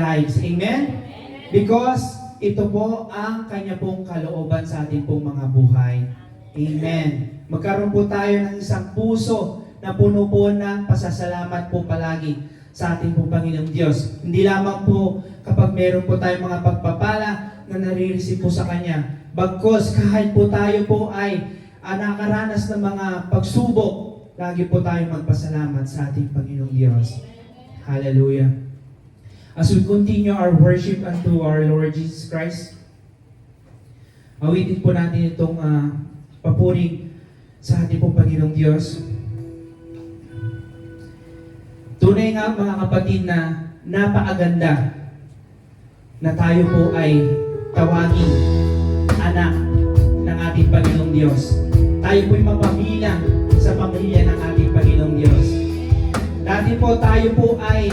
lives. Amen? Because ito po ang kanya pong kalooban sa ating pong mga buhay. Amen. Magkaroon po tayo ng isang puso na puno po ng pasasalamat po palagi sa ating pong Panginoong Diyos. Hindi lamang po kapag meron po tayong mga pagpapala na nare-receive po sa Kanya. Bagkos kahit po tayo po ay nakaranas ng mga pagsubok, lagi po tayong magpasalamat sa ating Panginoong Diyos. Hallelujah. As we continue our worship unto our Lord Jesus Christ, awitin po natin itong papuring sa ating pong Panginoong Diyos. Tunay nga mga kapatid na napakaganda na tayo po ay tawagin anak ng ating Panginoong Diyos. Tayo po'y mapabilang sa pamilya ng ating Panginoong Diyos. Dati po tayo po ay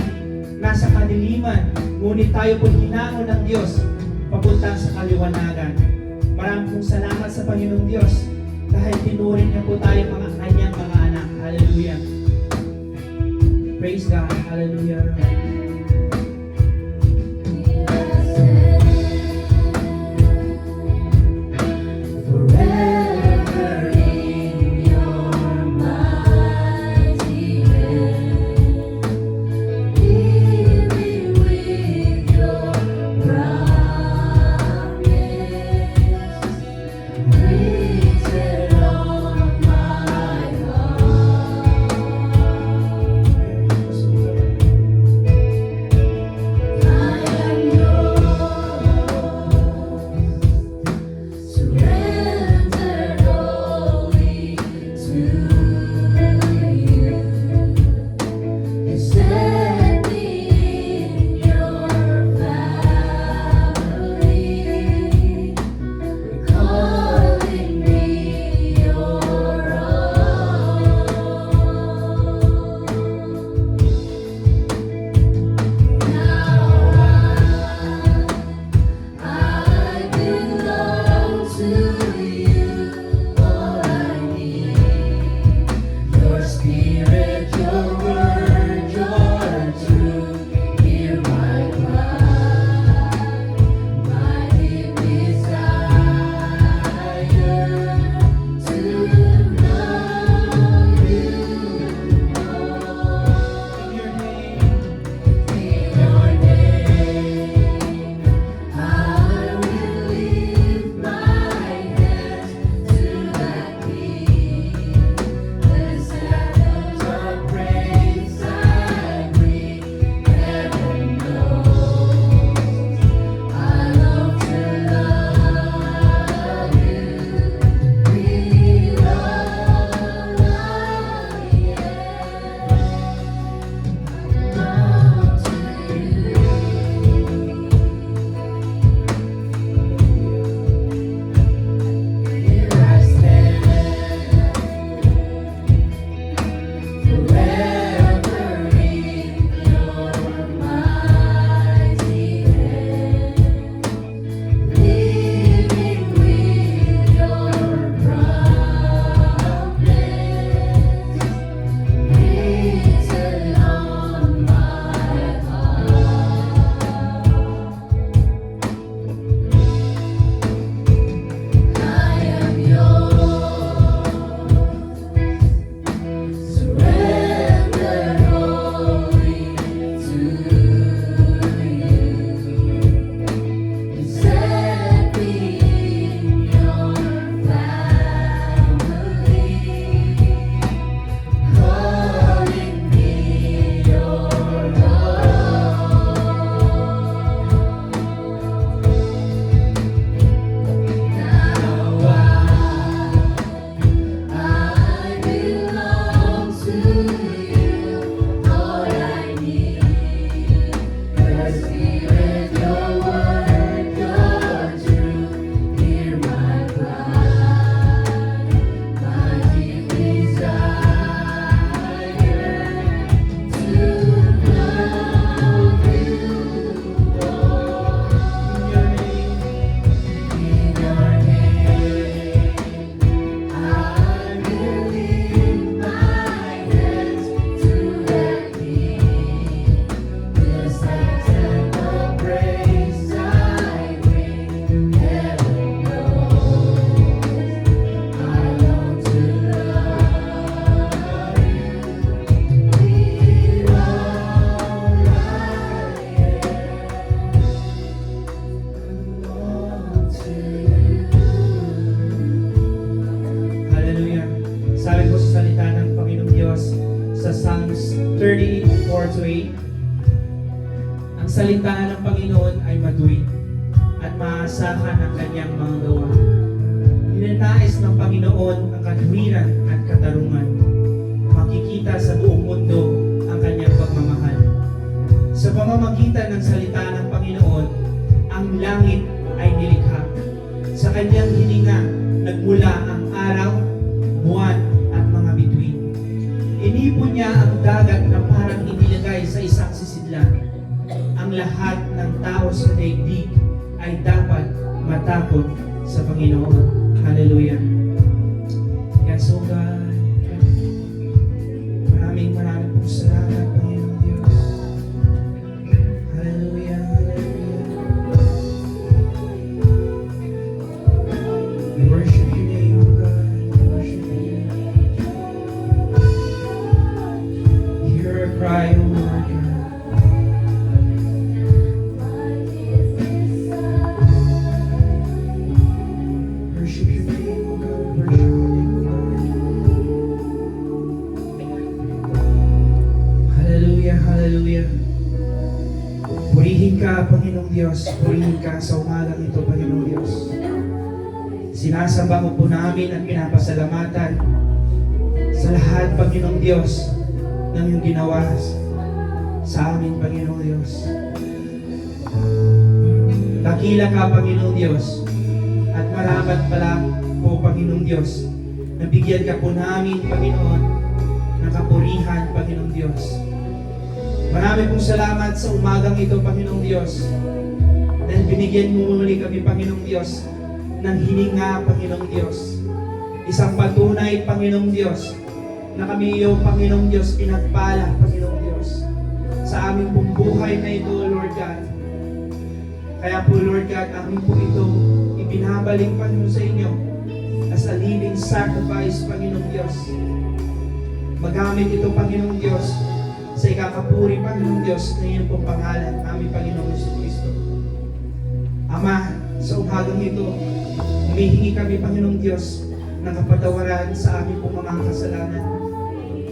nasa kadiliman, ngunit tayo po hinangon ng Diyos papunta sa kaliwanagan. Maraming pong salamat sa Panginoong Diyos dahil tinuring niya po tayo mga kanyang mga anak. Hallelujah. Praise God. Hallelujah. salita ng Panginoon ay matuwid at maasahan ang kanyang mga gawa. Ninanais ng Panginoon ang katuwiran at katarungan. Makikita sa buong mundo ang kanyang pagmamahal. Sa pamamagitan ng salita ng Panginoon, ang langit ay nilikha. Sa kanyang hininga, nagmula ang araw, buwan, at mga bituin. Inipon niya ang dagat na parang inilagay sa isang sisidlan. Ang lahat ng tao sa daigdig ay dapat matakot sa Panginoon. Hallelujah. Yes, oh God. Maraming pong salamat, Panginoon Diyos. Hallelujah, hallelujah. We worship your name, oh God. We worship you. Hear our cry, oh Lord God. Worship your name, oh God. Worship your name, oh God. Hallelujah, hallelujah. Purihin ka, Panginoong Diyos. Purihin ka sa umagang ito, Panginoong Diyos. Sinasamba mo po namin at pinapasalamatan sa lahat, Panginoong Diyos, ng iyong ginawa sa amin, Panginoong Diyos. Dakila ka, Panginoong Diyos, at marapat pala po, Panginoong Diyos, na bigyan ka po namin, Panginoon, ng kapurihan, Panginoong Diyos. Marami pong salamat sa umagang ito, Panginoong Diyos, dahil binigyan mo muli kami, Panginoong Diyos, ng hininga, Panginoong Diyos. Isang patunay, Panginoong Diyos, na kami iyong, Panginoong Diyos, pinagpala, Panginoong Diyos, sa aming pong buhay na ito, Lord God. Kaya po, Lord God, amin po ito ibinabalik, Panginoon, sa inyo as a living sacrifice, Panginoong Diyos. Magamit ito, Panginoong Diyos, sa ikakapuri, Panginoong Diyos, na iyong pong pangalan, aming Panginoong Jesucristo. Ama, sa umagang ito, humihingi kami, Panginoong Diyos, ng kapatawaran sa aming pong mga kasalanan,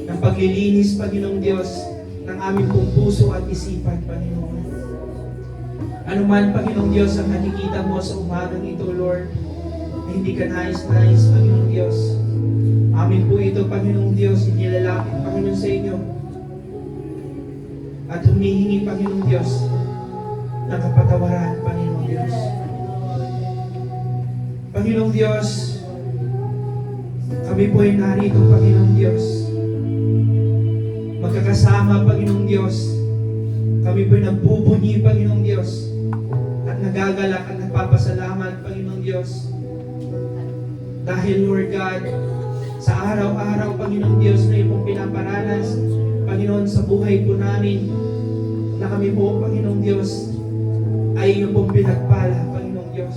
ng paglilinis, Panginoong Diyos, ng aming pong puso at isipan, Panginoon. Ano man, Panginoong Diyos, ang nakikita mo sa umagang ito, Lord, na hindi ka nais-nais, Panginoong Diyos. Amin po ito, Panginoong Diyos, inilalapit, Panginoon, sa inyo. At humihingi, Panginoong Diyos, ng kapatawaran, Panginoong Diyos. Panginoong Diyos, kami po ay narito, Panginoong Diyos. Magkakasama, Panginoong Diyos. Kami po ay nagbubunyi, Panginoong Diyos. At nagagalak at nagpapasalamat, Panginoong Diyos. Dahil, Lord God, sa araw-araw, Panginoong Diyos, na iyong pinaparanas, Panginoon, sa buhay po namin, na kami po, Panginoong Diyos, ay iyong pong pinagpala, Panginoong Diyos.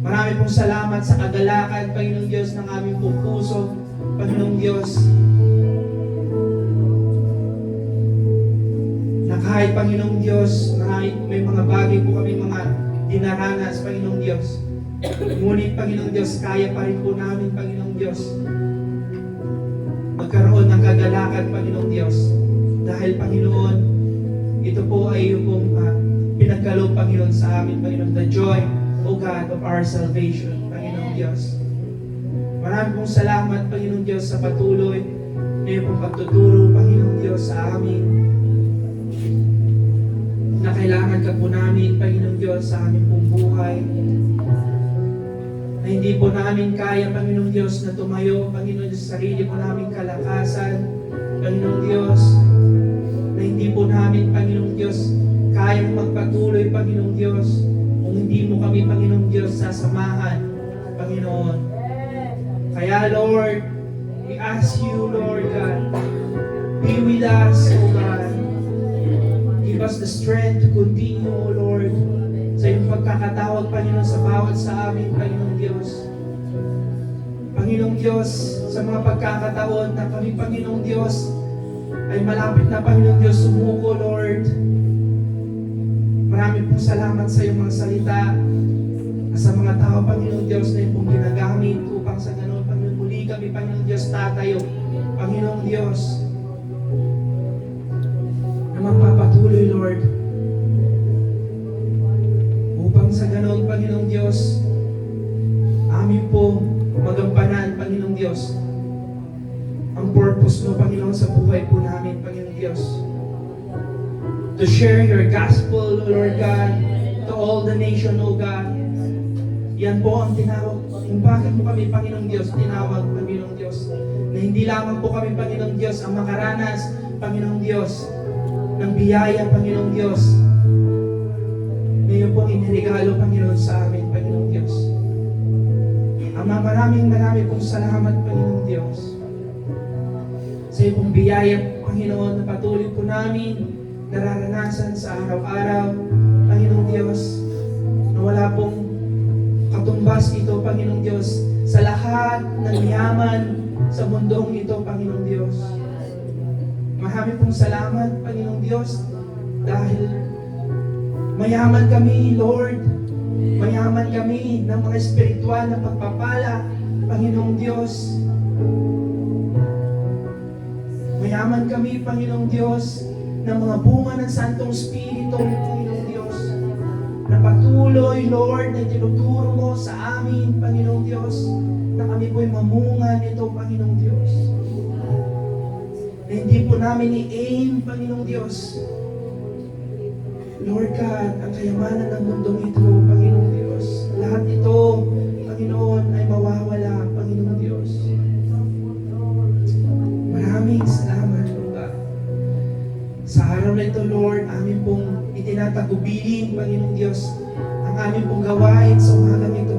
Marami pong salamat sa kagalakan, Panginoong Diyos, ng aming pong puso, Panginoong Diyos. Na kahit, Panginoong Diyos, may mga bagay po kami mga dinaranas, Panginoong Diyos. Ngunit, Panginoong Diyos, kaya pa rin po namin, Panginoong Diyos, magkaroon ng kagalakan, Panginoong Diyos. Dahil, Panginoon, ito po ay yung pinagkaloob, Panginoon, sa amin, Panginoon, the joy, O God, of our salvation, Panginoong Diyos. Marami pong salamat, Panginoong Diyos, sa patuloy na iyong pong pagtuturo, Panginoong Diyos, sa amin. Na kailangan ka po namin, Panginoong Diyos, sa aming pong buhay. Na hindi po namin kaya, Panginoong Diyos, na tumayo, Panginoon Diyos, sa sarili po namin kalakasan, Panginoong Diyos. Na hindi po namin, Panginoong Diyos, kayang magpatuloy, Panginoong Diyos, kung hindi mo kami, Panginoong Diyos, sasamahan, Panginoon. Kaya, Lord, we ask you, Lord God, be with us, O God. Give us the strength to continue, O Lord, sa iyong pagkakatawag, Panginoon, sa bawat sa amin, Panginoong Diyos. Panginoong Diyos, sa mga pagkakataon na kami, Panginoong Diyos, ay malapit na, Panginoong Diyos, sumuko, Lord. Marami pong salamat sa iyong mga salita at sa mga tao, Panginoong Diyos, na iyong pong ginagamit upang sa ganun, Panginoon, muli kami, Panginoong Diyos, tatayo, Panginoong Diyos, na magpapatuloy, Lord, magampanan, Panginoong Diyos, ang purpose mo, Panginoon, sa buhay po namin, Panginoong Diyos. To share your gospel, O Lord God, to all the nation, O God. Yan po ang tinawag. Yung bakit mo kami, Panginoong Diyos, tinawag, Panginoong Diyos, na hindi lamang po kami, Panginoong Diyos, ang makaranas, Panginoong Diyos, ng biyaya, Panginoong Diyos, na yun po inirigalo, Panginoon, sa amin, Panginoong Diyos. Ama, maraming pong salamat, Panginoong Diyos, sa iyo pong biyaya, Panginoon, na patuloy po namin nararanasan sa araw-araw, Panginoong Diyos, na wala pong katumbas ito, Panginoong Diyos, sa lahat ng yaman sa mundong ito, Panginoong Diyos. Marami pong salamat, Panginoong Diyos, dahil mayaman kami, Lord. Mayaman kami ng mga espiritual na pagpapala, Panginoong Diyos. Mayaman kami, Panginoong Diyos, ng mga bunga ng Santong Espiritu, Panginoong Diyos, na patuloy, Lord, na tinuturo mo sa amin, Panginoong Diyos, na kami po'y mamunga nito, Panginoong Diyos. Na hindi po namin i-aim, Panginoong Diyos, Lord God, ang kayamanan ng mundong ito, Panginoong Diyos. Lahat ito, Panginoon, ay mawawala, Panginoong Diyos. Maraming salamat, Lord God. Sa araw na ito, Lord, amin pong itinatagubilin, Panginoong Diyos, ang amin pong gawain sa umagang ito.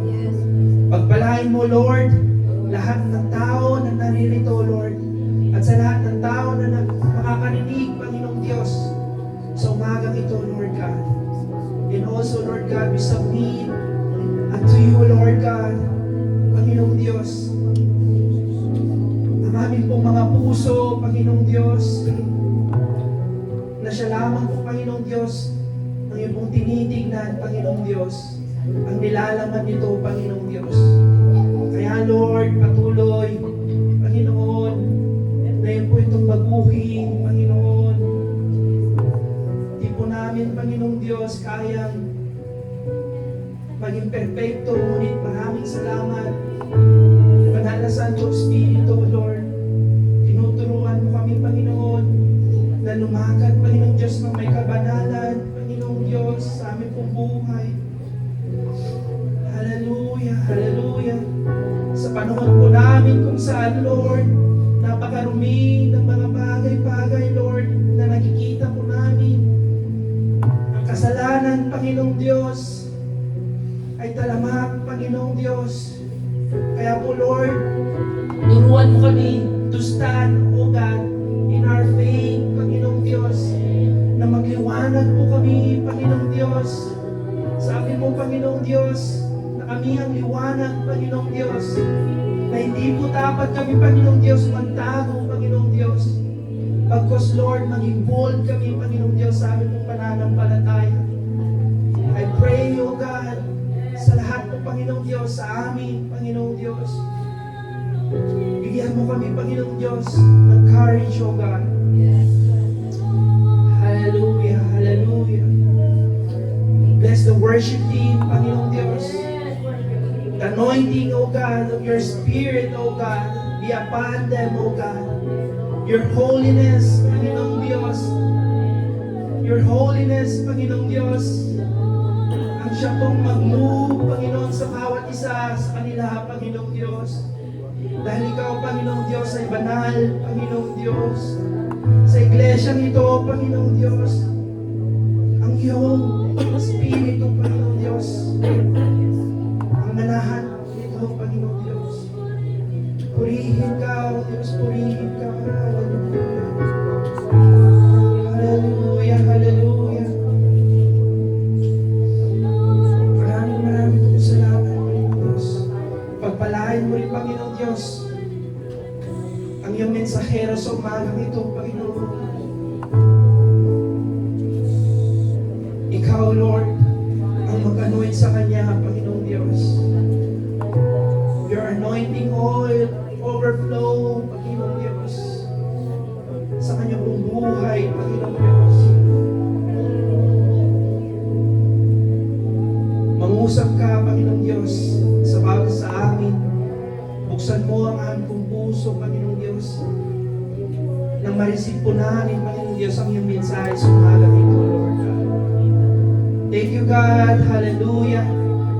Pagpalain mo, Lord, lahat ng tao na naririto, Lord, at sa lahat ng tao na makakarinig, Panginoong Diyos, sa umagang ito, Lord God. And also, Lord God, we submit unto you, Lord God, Panginoong Diyos, ang aming pong mga puso, Panginoong Diyos, na siya lamang po, Panginoong Diyos, ang iyong pong tinitignan, Panginoong Diyos, ang nilalaman nito, Panginoong Diyos. Kaya, Lord, patuloy, Panginoon, na yun po itong baguhin, Panginoon. Di po namin, Panginoong Diyos, kayang maging perfecto, ngunit maraming salamat. Banal na Santo Espiritu, Lord, tinuturuan mo kami, Panginoon, na lumakad, Panginoong Diyos, ng may kabanalan, Panginoong Diyos, sa aming pong buhay. Hallelujah, hallelujah. Sa panahon po namin kung saan, Lord, napakarumi ng mga bagay-bagay, Lord, na nakikita po namin. Ang kasalanan, Panginoong Diyos, ay talamak, Panginoong Diyos. Kaya po, Lord, turuan mo kami to stand, O God, in our faith, Panginoong Diyos, na magliwanag po kami, Panginoong Diyos. Sabi mo, Panginoong Diyos, na kami ang liwanag, Panginoong Diyos, na hindi po dapat kami, Panginoong Diyos, magtago, Panginoong Diyos. Pagkos, Lord, maging bold kami, Panginoong Diyos, sa aming pong pananampalataya. I pray, O God, sa lahat po, Panginoong Diyos, sa amin, Panginoong Diyos. Bigyan mo kami, Panginoong Diyos, ng courage, O God. Hallelujah, hallelujah. Bless the worship team, Panginoong Diyos. The anointing, O God, of your Spirit, O God, be upon them, O God. Your holiness, Panginoong Diyos. Your holiness, Panginoong Diyos. Ang siya pong mag-move, Panginoon, sa bawat isa sa kanila, Panginoong Diyos. Dahil ikaw, Panginoong Diyos, ay banal, Panginoong Diyos. Sa iglesyang ito, Panginoong Diyos, ang iyong Espiritu, Panginoong Diyos, ang manahan nito, Panginoong Diyos. Purihin ka, O Diyos, purihin ka. Hallelujah, hallelujah. Maraming po salamat, Panginoong Diyos. Pagpalain mo rin, Panginoong Diyos, ang iyong mensahero sa umagang ito, Panginoon. Ikaw, Lord, ang mag-anoint sa kanya, Panginoong Diyos. Your anointing oil overflow, Panginoong Diyos, sa kanyang buong buhay, Panginoong Diyos. Mangusap ka, Panginoong Diyos, sa bawat sa amin. Buksan mo ang aming pong puso, Panginoong Diyos. Nang ma-receive po namin, Panginoong Diyos, ang iyong mensahe sa umagang ito, Lord God. Thank you, God. Hallelujah.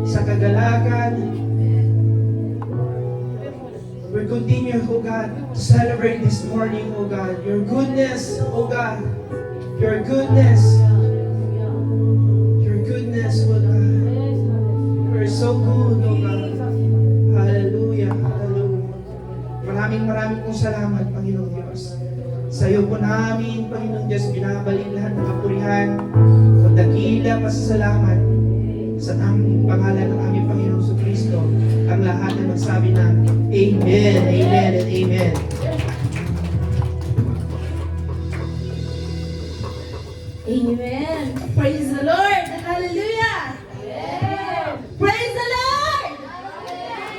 Sa kagalakan, we continue, oh God, to celebrate this morning, oh God, your goodness, oh God, your goodness, oh God. You are so good, oh God. Hallelujah, hallelujah. Maraming pong salamat, Panginoon Diyos. Sa iyo po namin, Panginoon Diyos, binabalik lahat ng kapurihan, pagdakila, pasasalamat sa tanging pangalan ng aming Panginoon sa Kristo. Ang lahat na magsabi ng Amen, Amen, and Amen. Amen. Praise the Lord. Hallelujah. Praise the Lord.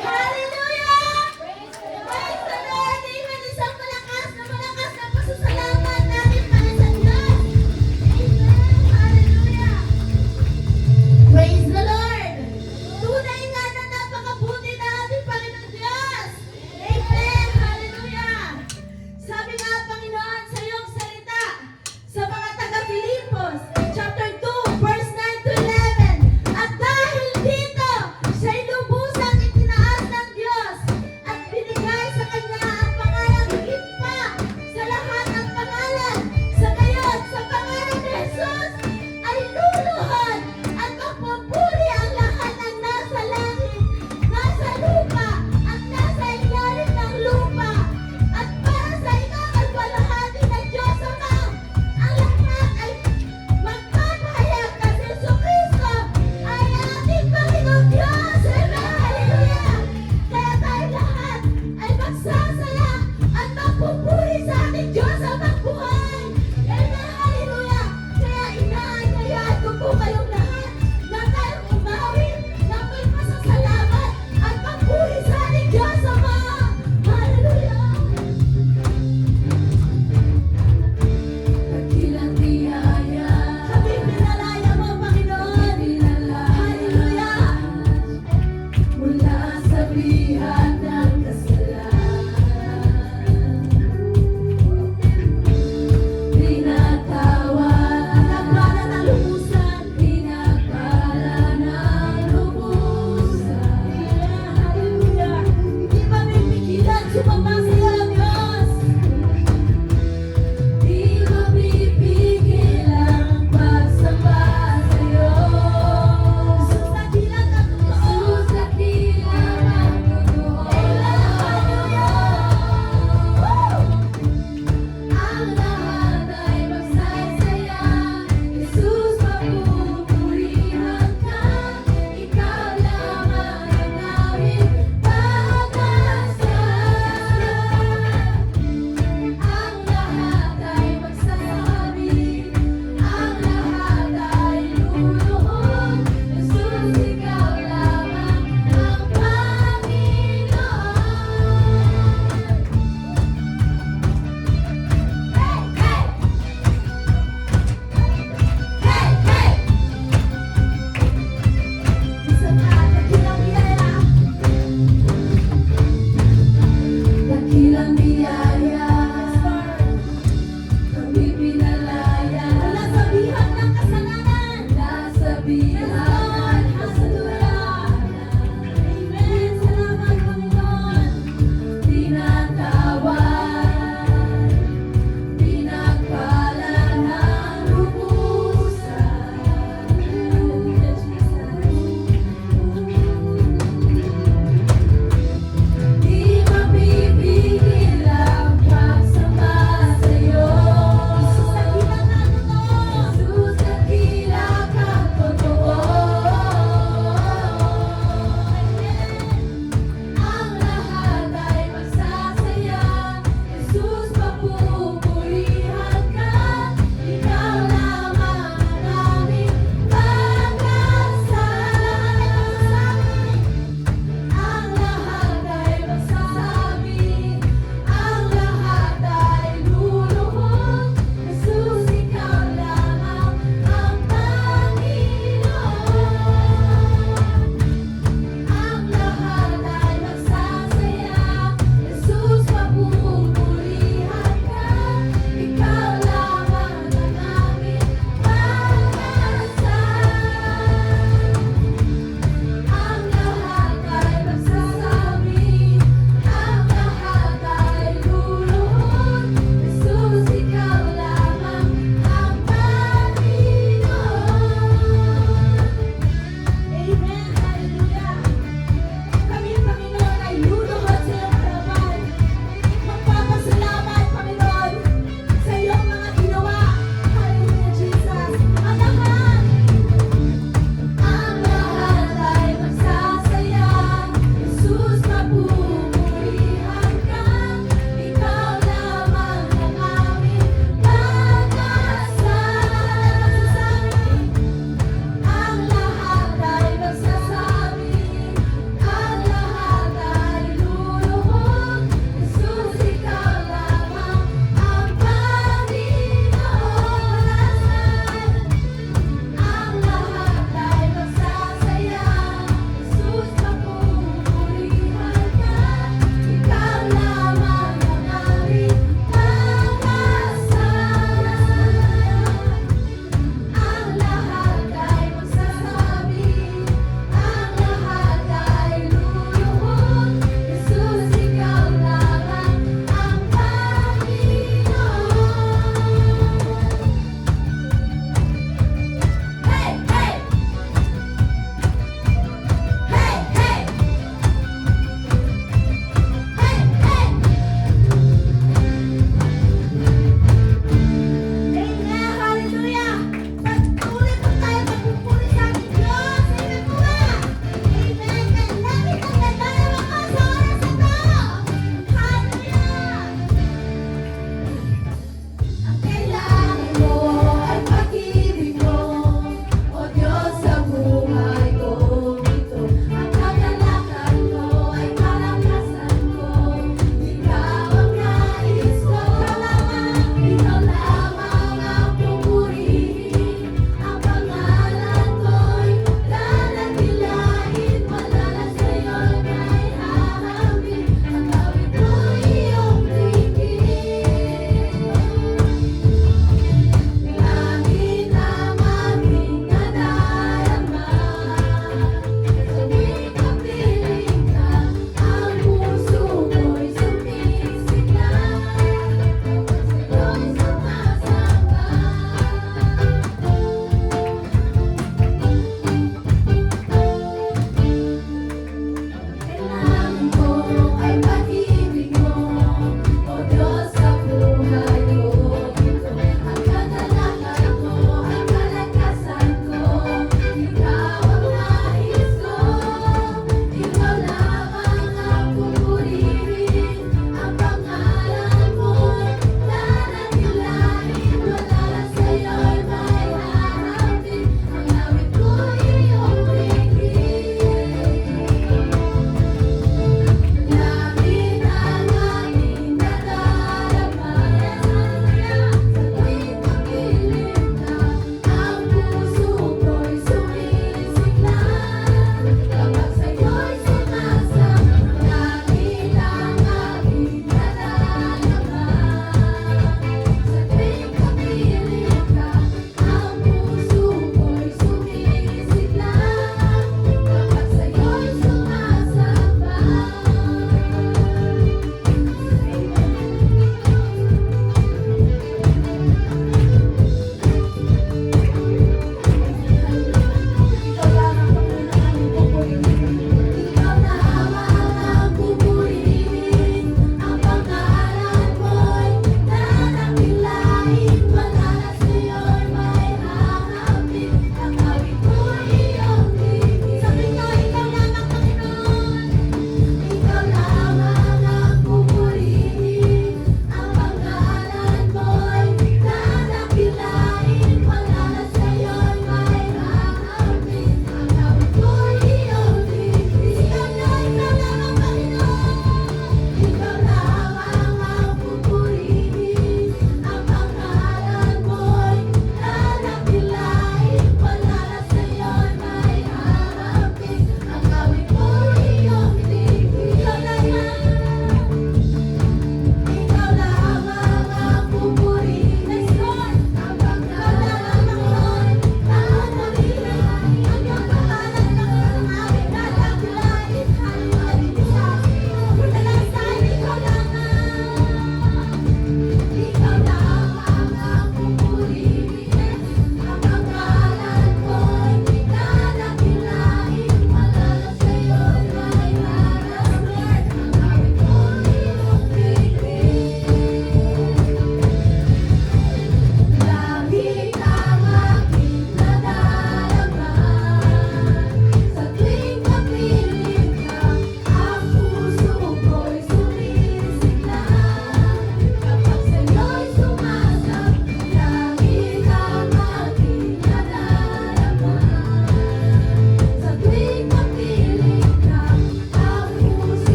Hallelujah. Praise the Lord. Amen. Isang malakas na pasasalamat natin para sa Diyos. Amen. Hallelujah. Praise the Lord. Tunay nga na napakabuti na ating Panginoon Diyos. Amen. Hallelujah. Sabi nga, Panginoon, sa iyong salita, sa mga taga-Filipos,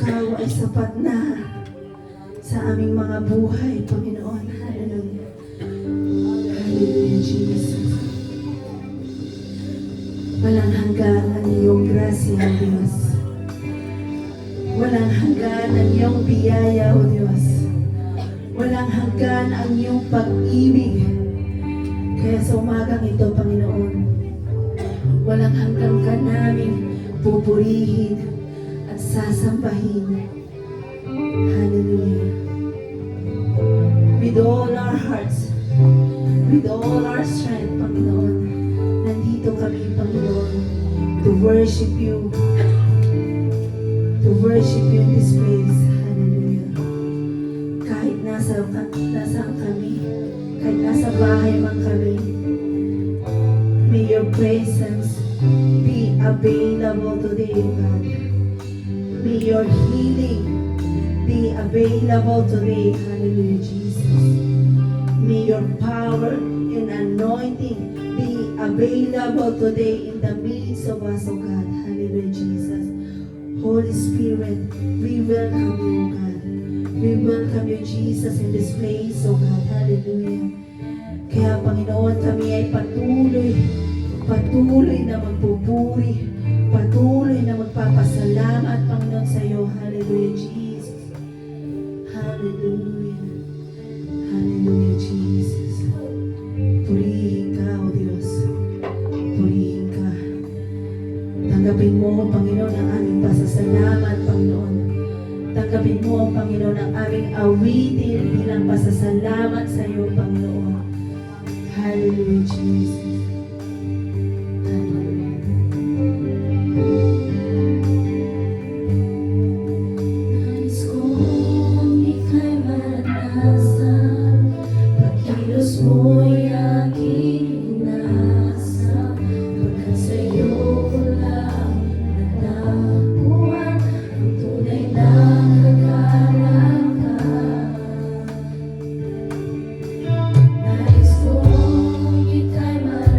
Ikaw ay sapat na sa aming mga buhay, Panginoon. Hallelujah. Hallelujah, Jesus. Walang hanggan ang iyong grasya, O Diyos. Walang hanggan ang iyong biyaya, O Diyos. Walang hanggan ang iyong pag-ibig. Kaya sa umagang ito, Panginoon, walang hanggan ka namin pupurihin at sasambahin. Hallelujah. With all our hearts, with all our strength, Panginoon, nandito kami, Panginoon, to worship you in this place. Hallelujah. Kahit nasaan kami, kahit nasa bahay man kami, may your presence be available today, God. May your healing be available today. Hallelujah, Jesus. May your power and anointing be available today in the midst of us, O God. Hallelujah, Jesus. Holy Spirit, we welcome you, God. We welcome you, Jesus, in this place, O God. Hallelujah. Kaya, Panginoon, kami ay patuloy na magpupuri, patuloy na magpapasalamat, Panginoon, sa iyo. Hallelujah, Jesus. Hallelujah. Hallelujah, Jesus. Purihin ka, O Diyos. Purihin ka. Tanggapin mo, Panginoon, ang aming pasasalamat, Panginoon. Tanggapin mo, Panginoon, ang aming awitin bilang pasasalamat sa iyo, Panginoon. Hallelujah, Jesus. Hallelujah. Nais kong ika'y maranasan, pagkilos mo'y aking inasa, pagkat sa'yo ko lang natapuan ang tunay na kagalakan. Nais kong ika'y maranasan,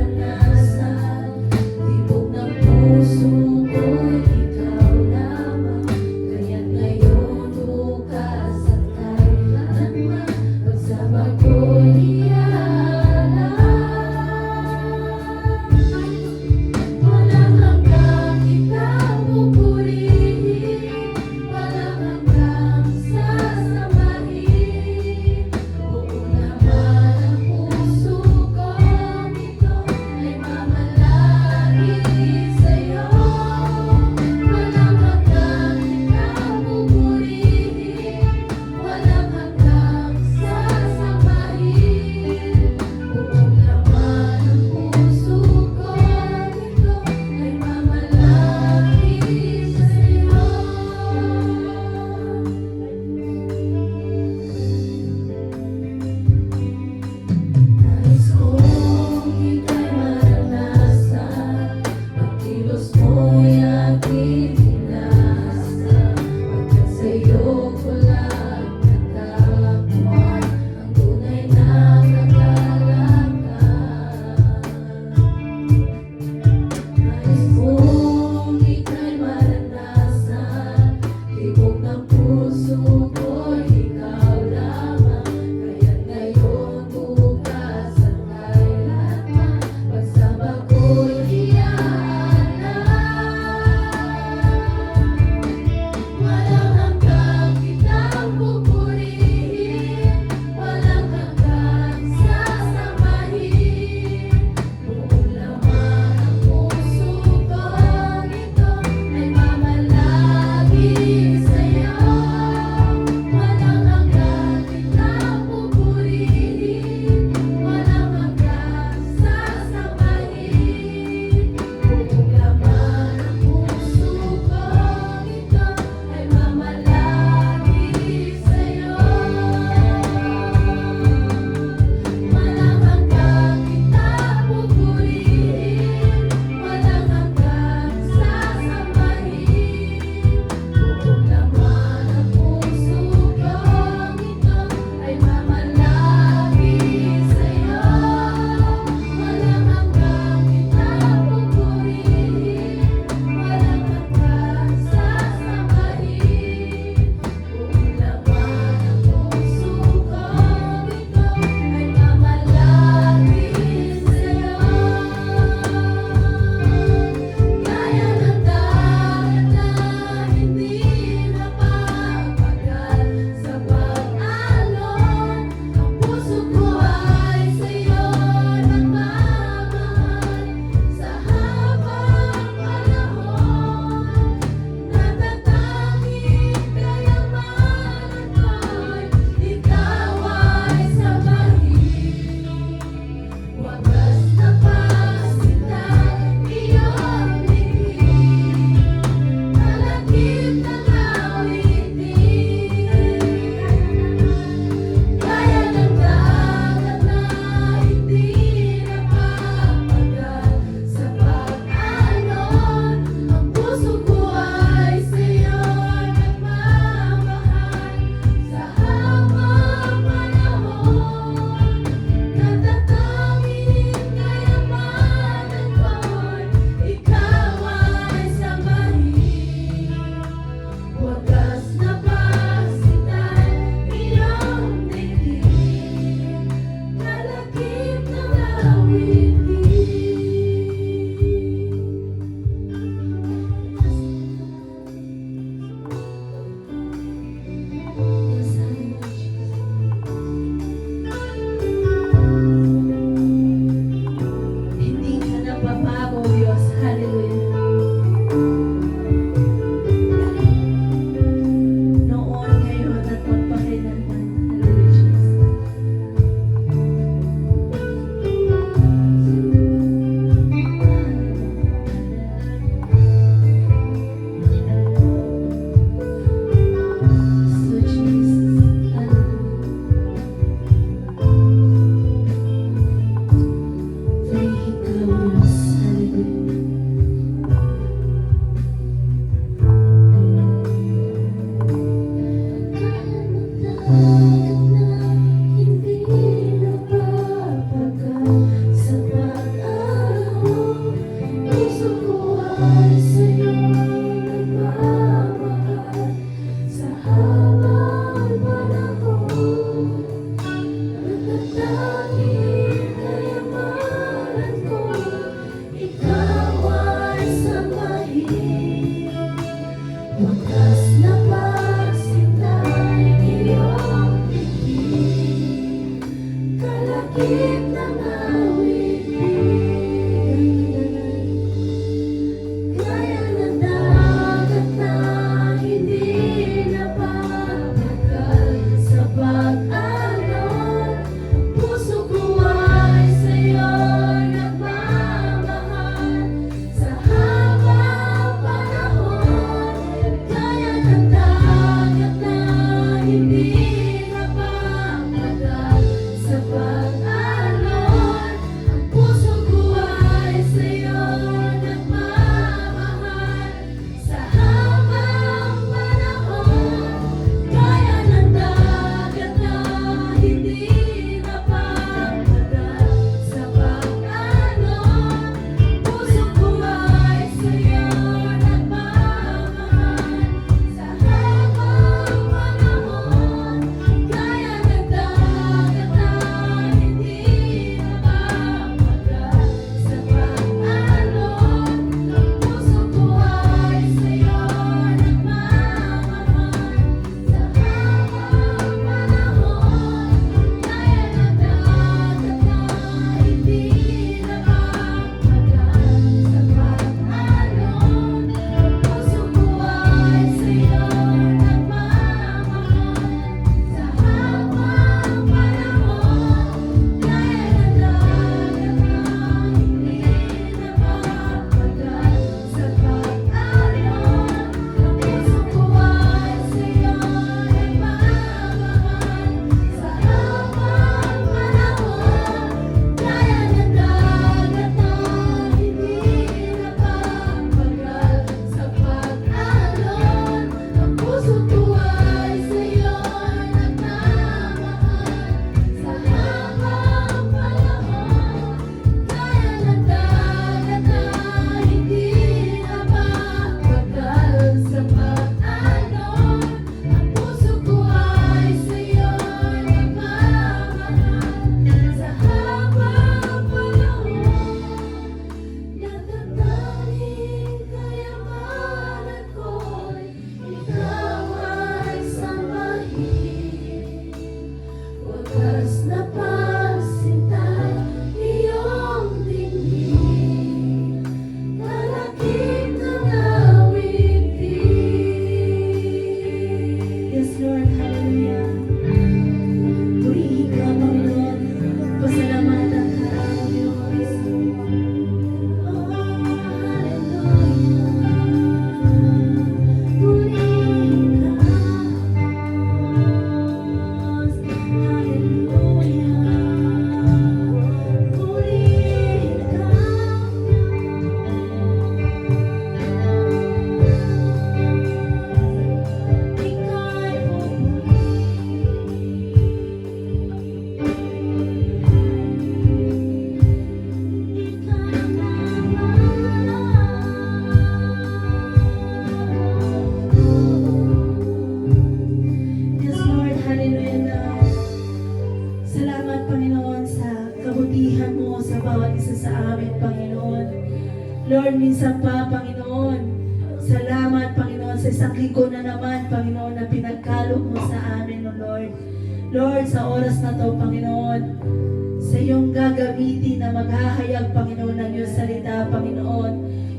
Wakas na pagsintay iyong tingin, kalakip ng awitin, gaya ng dagat na hindi napapagal sa pag-alon. Puso ko ay sa'yo nagmamahal sa habang panahon, gaya ng dagat na hindi napapagal sa pag-alon. Ang puso ko ay sa'yo nagmamahal sa habang panahon, gaya ng dagat na hindi napapagal sa pag-alon. Puso ko ay sa'yo nagmamahal sa habang panahon, gaya ng dagat na hindi napapagal sa pag-alon. Puso ko ay sa'yo nagmamahal sa habang panahon, gaya ng dagat na hindi napapagal sa pag-alon. Puso ko ay sa'yo nagmamahal sa habang panahon, gaya ng dagat na hindi napapagal sa pag-alon. Puso ko ay sa'yo nagmamahal sa habang panahon, gaya ng dagat na hindi napapagal sa pag-alon. Ang puso ko ay sa'yo nagmamahal sa habang panahon, gaya ng dagat na hindi napapagal sa pag-alon. Ang puso ko ay sa'yo nagmamahal sa habang panahon. Natatanging kayamanan ko'y ikaw ay sambahin. Wakas na pagsintay iyong tingin, kalakip ng awitin. Yes, Lord, hallelujah. Purihin ka, Panginoon. Pasalamatan ka, O Diyos. Oh, hallelujah. Purihin ka, Diyos. Hallelujah. Purihin ka, ika'y Yes, Lord, hallelujah, Lord. Salamat, Panginoon, sa kabutihan mo sa bawat isa sa amin, Panginoon. Lord, minsan pa, Panginoon, salamat, Panginoon, sa isang linggo na naman, Panginoon, na pinagkalog mo sa amin, O Lord. Lord, sa oras na to, Panginoon, sa iyong gagamitin na maghahayag, Panginoon, ng iyong salita, Panginoon.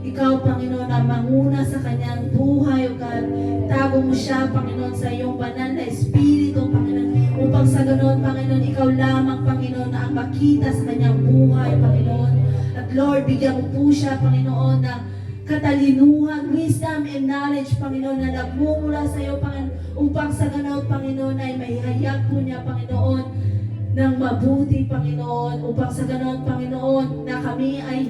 Ikaw, Panginoon, ang manguna sa kanyang buhay, O God. Tago mo siya, Panginoon, sa iyong banal na Espiritu, Panginoon. Upang sa ganoon, Panginoon, ikaw lamang, Panginoon, na ang makita sa kanyang buhay, Panginoon. At Lord, bigyan mo po siya, Panginoon, ng katalinuhan, wisdom, and knowledge, Panginoon, na nagmumula sa iyo, Panginoon, upang sa ganoon, Panginoon, ay mahihayag po niya, Panginoon, ng mabuti, Panginoon, upang sa ganoon, Panginoon, na kami ay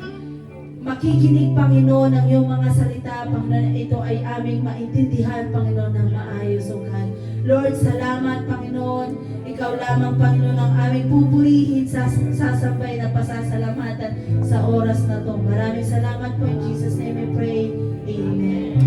makikinig, Panginoon, ng iyong mga salita, Panginoon, ito ay aming maintindihan, Panginoon, ng maayos, O God. Lord, salamat, Panginoon. Ikaw lamang, Panginoon, ang aming pupurihin, sasambay na pasasalamatan sa oras na to. Maraming salamat po. In Jesus' name we pray. Amen.